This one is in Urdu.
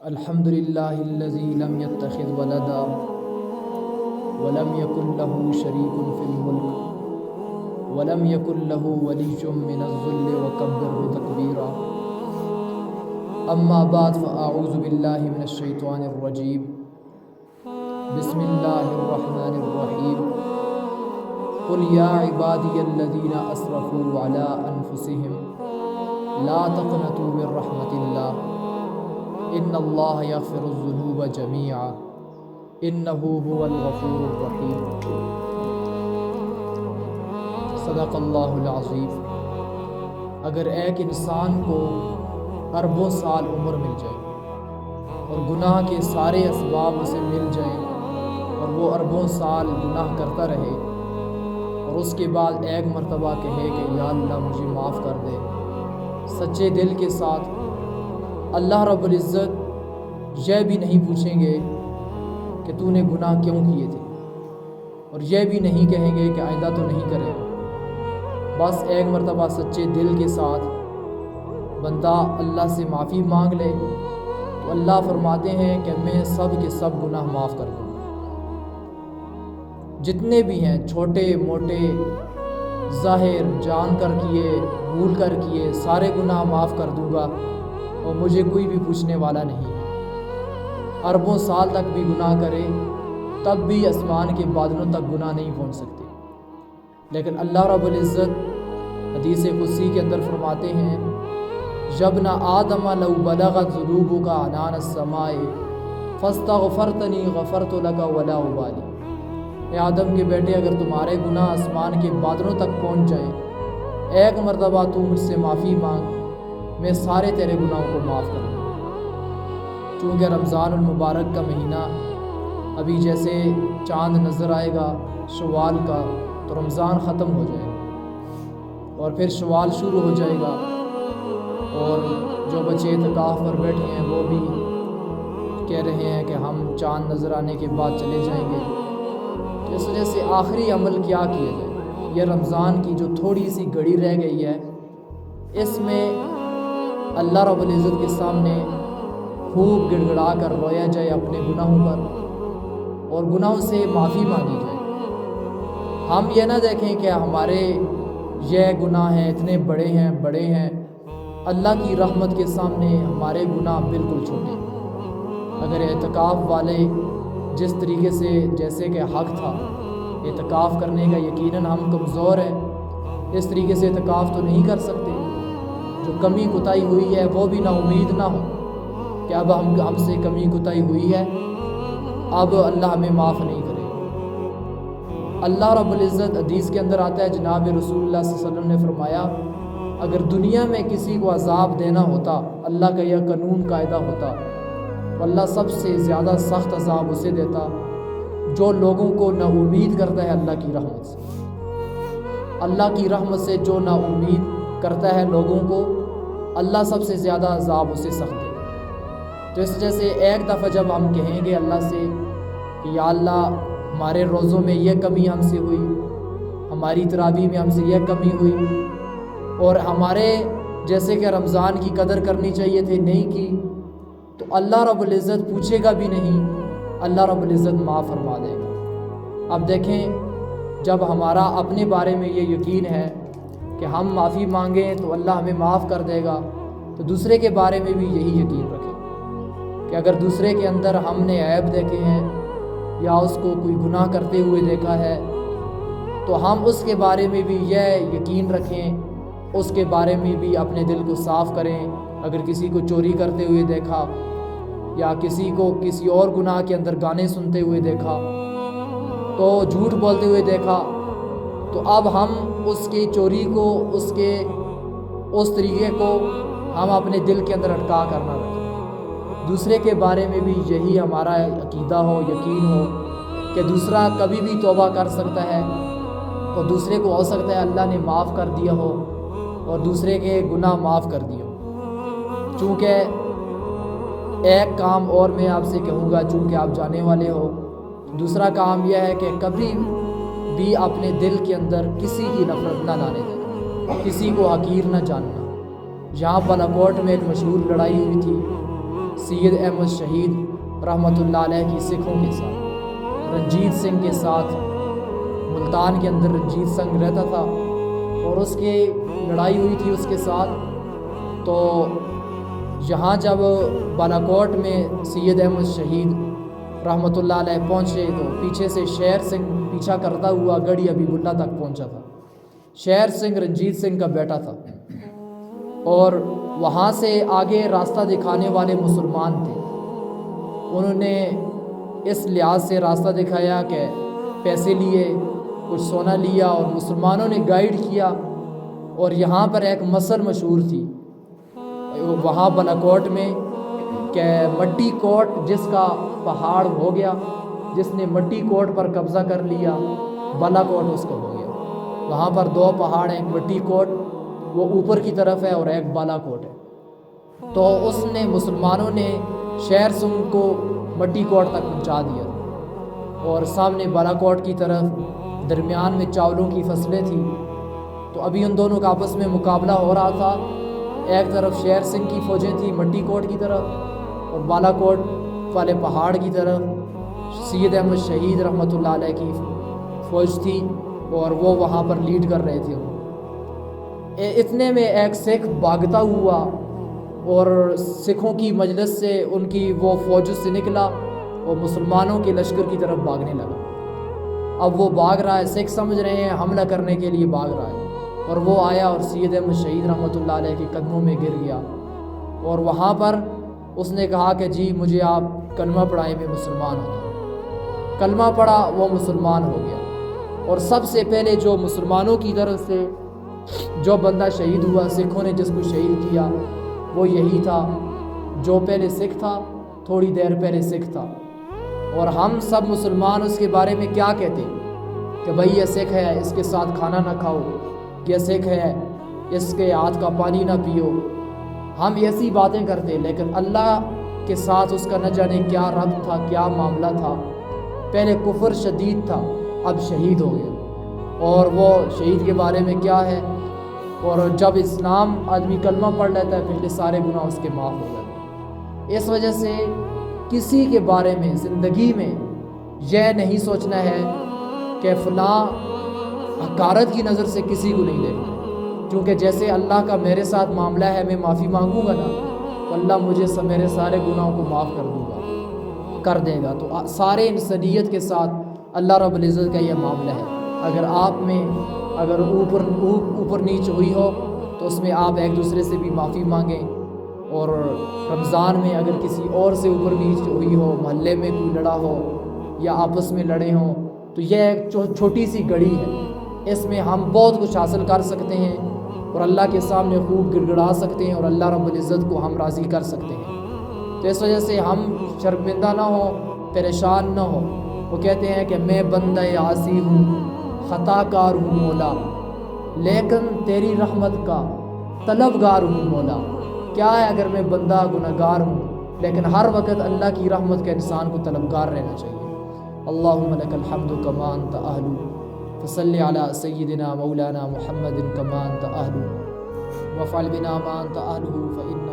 الحمد للہ الذی لم يتخذ ولدا ولم يكن له شریک فی الملک ولم يكن له ولی من الذل وکبرہ تکبیرا اما بعد فاعوذ باللہ من الشیطان الرجیم بسم اللہ الرحمن الرحیم قل یا عبادی الذین اسرفوا علی انفسهم لا تقنطوا من رحمت اللہ ان اللہ یغفر الذنوب جميعا انہ هو الغفور الرحیم۔ صدق اللہ العظیم۔ اگر ایک انسان کو اربوں سال عمر مل جائے اور گناہ کے سارے اسباب اسے مل جائیں اور وہ اربوں سال گناہ کرتا رہے اور اس کے بعد ایک مرتبہ کہے کہ یا اللہ مجھے معاف کر دے، سچے دل کے ساتھ، اللہ رب العزت یہ بھی نہیں پوچھیں گے کہ تو نے گناہ کیوں کیے تھے، اور یہ بھی نہیں کہیں گے کہ آئندہ تو نہیں کرے گا۔ بس ایک مرتبہ سچے دل کے ساتھ بندہ اللہ سے معافی مانگ لے تو اللہ فرماتے ہیں کہ میں سب کے سب گناہ معاف کر دوں گا، جتنے بھی ہیں، چھوٹے موٹے، ظاہر، جان کر کیے، بھول کر کیے، سارے گناہ معاف کر دوں گا اور مجھے کوئی بھی پوچھنے والا نہیں ہے۔ اربوں سال تک بھی گناہ کرے تب بھی آسمان کے بادلوں تک گناہ نہیں پہنچ سکتے، لیکن اللہ رب العزت حدیث قدسی کے اندر فرماتے ہیں یابن آدم لو بلغت ذنوبک عنان السماء فاستغفرتنی غفرت لک ولا ابالی۔ اے آدم کے بیٹے، اگر تمہارے گناہ آسمان کے بادلوں تک پہنچ جائیں، ایک مرتبہ تو مجھ سے معافی مانگ، میں سارے تیرے گناہوں کو معاف کر دوں۔ چونکہ رمضان المبارک کا مہینہ ابھی جیسے چاند نظر آئے گا شوال کا تو رمضان ختم ہو جائے گا اور پھر شوال شروع ہو جائے گا، اور جو بچے اعتکاف پر بیٹھے ہیں وہ بھی کہہ رہے ہیں کہ ہم چاند نظر آنے کے بعد چلے جائیں گے۔ تو اس وجہ سے آخری عمل کیا کیا جائے؟ یہ رمضان کی جو تھوڑی سی گھڑی رہ گئی ہے، اس میں اللہ رب العزت کے سامنے خوب گڑ گڑا کر رویا جائے اپنے گناہوں پر اور گناہوں سے معافی مانگی جائے۔ ہم یہ نہ دیکھیں کہ ہمارے یہ گناہ ہیں، اتنے بڑے ہیں، اللہ کی رحمت کے سامنے ہمارے گناہ بالکل چھوٹے ہیں۔ اگر اعتکاف والے جس طریقے سے جیسے کہ حق تھا اعتکاف کرنے کا، یقیناً ہم کمزور ہیں، اس طریقے سے اعتکاف تو نہیں کر سکتے۔ جو کمی کوتاہی ہوئی ہے وہ بھی نا امید نہ ہو کہ اب ہم سے کمی کوتاہی ہوئی ہے، اب اللہ ہمیں معاف نہیں کرے گا۔ اللہ رب العزت حدیث کے اندر آتا ہے، جناب رسول اللہ صلی اللہ علیہ وسلم نے فرمایا اگر دنیا میں کسی کو عذاب دینا ہوتا، اللہ کا یہ قانون قاعدہ ہوتا، تو اللہ سب سے زیادہ سخت عذاب اسے دیتا جو لوگوں کو نا امید کرتا ہے اللہ کی رحمت سے۔ اللہ کی رحمت سے جو نا امید کرتا ہے لوگوں کو، اللہ سب سے زیادہ عذاب اسے سخت دیتا۔ تو اس وجہ سے ایک دفعہ جب ہم کہیں گے اللہ سے کہ یا اللہ ہمارے روزوں میں یہ کمی ہم سے ہوئی، ہماری تراویح میں ہم سے یہ کمی ہوئی، اور ہمارے جیسے کہ رمضان کی قدر کرنی چاہیے تھی نہیں کی، تو اللہ رب العزت پوچھے گا بھی نہیں، اللہ رب العزت معاف فرما دے گا۔ اب دیکھیں، جب ہمارا اپنے بارے میں یہ یقین ہے کہ ہم معافی مانگیں تو اللہ ہمیں معاف کر دے گا، تو دوسرے کے بارے میں بھی یہی یقین رکھیں کہ اگر دوسرے کے اندر ہم نے عیب دیکھے ہیں یا اس کو کوئی گناہ کرتے ہوئے دیکھا ہے تو ہم اس کے بارے میں بھی یہ یقین رکھیں، اس کے بارے میں بھی اپنے دل کو صاف کریں۔ اگر کسی کو چوری کرتے ہوئے دیکھا یا کسی کو کسی اور گناہ کے اندر گانے سنتے ہوئے دیکھا تو جھوٹ بولتے ہوئے دیکھا، تو اب ہم اس کی چوری کو، اس طریقے کو ہم اپنے دل کے اندر اٹکا کرنا رکھیں۔ دوسرے کے بارے میں بھی یہی ہمارا عقیدہ ہو، یقین ہو کہ دوسرا کبھی بھی توبہ کر سکتا ہے اور دوسرے کو ہو سکتا ہے اللہ نے معاف کر دیا ہو اور دوسرے کے گناہ معاف کر دیے ہو۔ چونکہ ایک کام اور میں آپ سے کہوں گا، چونکہ آپ جانے والے ہو، دوسرا کام یہ ہے کہ کبھی بھی اپنے دل کے اندر کسی کی نفرت نہ لانے دینا، کسی کو حقیر نہ جاننا۔ یہاں بالاکوٹ میں ایک مشہور لڑائی ہوئی تھی، سید احمد شہید رحمۃ اللہ علیہ کی سکھوں کے ساتھ، رنجیت سنگھ کے ساتھ، ملتان کے اندر رنجیت سنگھ رہتا تھا اور اس کی لڑائی ہوئی تھی اس کے ساتھ۔ تو یہاں جب بالاکوٹ میں سید احمد شہید رحمۃ اللہ علیہ پہنچے تو پیچھے سے شیر سنگھ پیچھا کرتا ہوا گڑھی حبیب اللہ تک پہنچا تھا۔ شیر سنگھ رنجیت سنگھ کا بیٹا تھا اور وہاں سے آگے راستہ دکھانے والے مسلمان تھے۔ انہوں نے اس لحاظ سے راستہ دکھایا کہ پیسے لیے، کچھ سونا لیا اور مسلمانوں نے گائیڈ کیا۔ اور یہاں پر ایک مثل مشہور تھی وہاں بالاکوٹ میں کہ مٹی کوٹ جس کا پہاڑ ہو گیا، جس نے مٹی کوٹ پر قبضہ کر لیا، بالاکوٹ اس کا ہو گیا۔ وہاں پر دو پہاڑ ہیں، ایک مٹی کوٹ وہ اوپر کی طرف ہے اور ایک بالاکوٹ ہے۔ تو اس نے مسلمانوں نے شیر سنگھ کو مٹی کوٹ تک پہنچا دیا اور سامنے بالاکوٹ کی طرف درمیان میں چاولوں کی فصلیں تھیں۔ تو ابھی ان دونوں کا آپس میں مقابلہ ہو رہا تھا۔ ایک طرف شیر سنگھ کی فوجیں تھیں مٹی کوٹ کی طرف اور بالاکوٹ والے پہاڑ کی طرف سید احمد شہید رحمۃ اللہ علیہ کی فوج تھی اور وہ وہاں پر لیڈ کر رہے تھے۔ اتنے میں ایک سکھ بھاگتا ہوا اور سکھوں کی مجلس سے ان کی وہ فوج سے نکلا اور مسلمانوں کے لشکر کی طرف بھاگنے لگا۔ اب وہ بھاگ رہا ہے، سکھ سمجھ رہے ہیں حملہ کرنے کے لیے بھاگ رہا ہے، اور وہ آیا اور سید احمد شہید رحمۃ اللہ علیہ کے قدموں میں گر گیا اور وہاں پر اس نے کہا کہ جی مجھے آپ کلمہ پڑھائیں، میں مسلمان ہوتا ہوں۔ کلمہ پڑھا، وہ مسلمان ہو گیا۔ اور سب سے پہلے جو مسلمانوں کی طرف سے جو بندہ شہید ہوا، سکھوں نے جس کو شہید کیا، وہ یہی تھا جو پہلے سکھ تھا، تھوڑی دیر پہلے سکھ تھا۔ اور ہم سب مسلمان اس کے بارے میں کیا کہتے کہ بھائی یہ سکھ ہے، اس کے ساتھ کھانا نہ کھاؤ، یہ سکھ ہے، اس کے ہاتھ کا پانی نہ پیو۔ ہم ایسی باتیں کرتے، لیکن اللہ کے ساتھ اس کا نہ جانے کیا ربط تھا، کیا معاملہ تھا۔ پہلے کفر شدید تھا، اب شہید ہو گیا، اور وہ شہید کے بارے میں کیا ہے۔ اور جب اسلام آدمی کلمہ پڑھ لیتا ہے پھر سارے گناہ اس کے معاف ہو جاتے ہیں۔ اس وجہ سے کسی کے بارے میں زندگی میں یہ نہیں سوچنا ہے کہ فلاں حقارت کی نظر سے کسی کو نہیں دیکھنا، کیونکہ جیسے اللہ کا میرے ساتھ معاملہ ہے، میں معافی مانگوں گا نا تو اللہ مجھے میرے سارے گناہوں کو معاف کر دے گا۔ تو سارے انسانیت کے ساتھ اللہ رب العزت کا یہ معاملہ ہے۔ اگر آپ میں اوپر نیچ ہوئی ہو تو اس میں آپ ایک دوسرے سے بھی معافی مانگیں، اور رمضان میں اگر کسی اور سے اوپر نیچ ہوئی ہو، محلے میں کوئی لڑا ہو یا آپس میں لڑے ہوں، تو یہ ایک چھوٹی سی گھڑی ہے، اس میں ہم بہت کچھ حاصل کر سکتے ہیں اور اللہ کے سامنے خوب گڑ گڑا سکتے ہیں اور اللہ رب العزت کو ہم راضی کر سکتے ہیں۔ تو اس وجہ سے ہم شرمندہ نہ ہوں، پریشان نہ ہوں۔ وہ کہتے ہیں کہ میں بندہ عاصی ہوں، خطا کار ہوں مولا، لیکن تیری رحمت کا طلبگار ہوں مولا۔ کیا ہے اگر میں بندہ گناہگار ہوں، لیکن ہر وقت اللہ کی رحمت کا انسان کو طلبگار رہنا چاہیے۔ اللہم لک الحمد کما انت اہل، فصلی علی سیدنا مولانا محمد کما انت اہل، وفعل بنا ما انت اہلہ فانک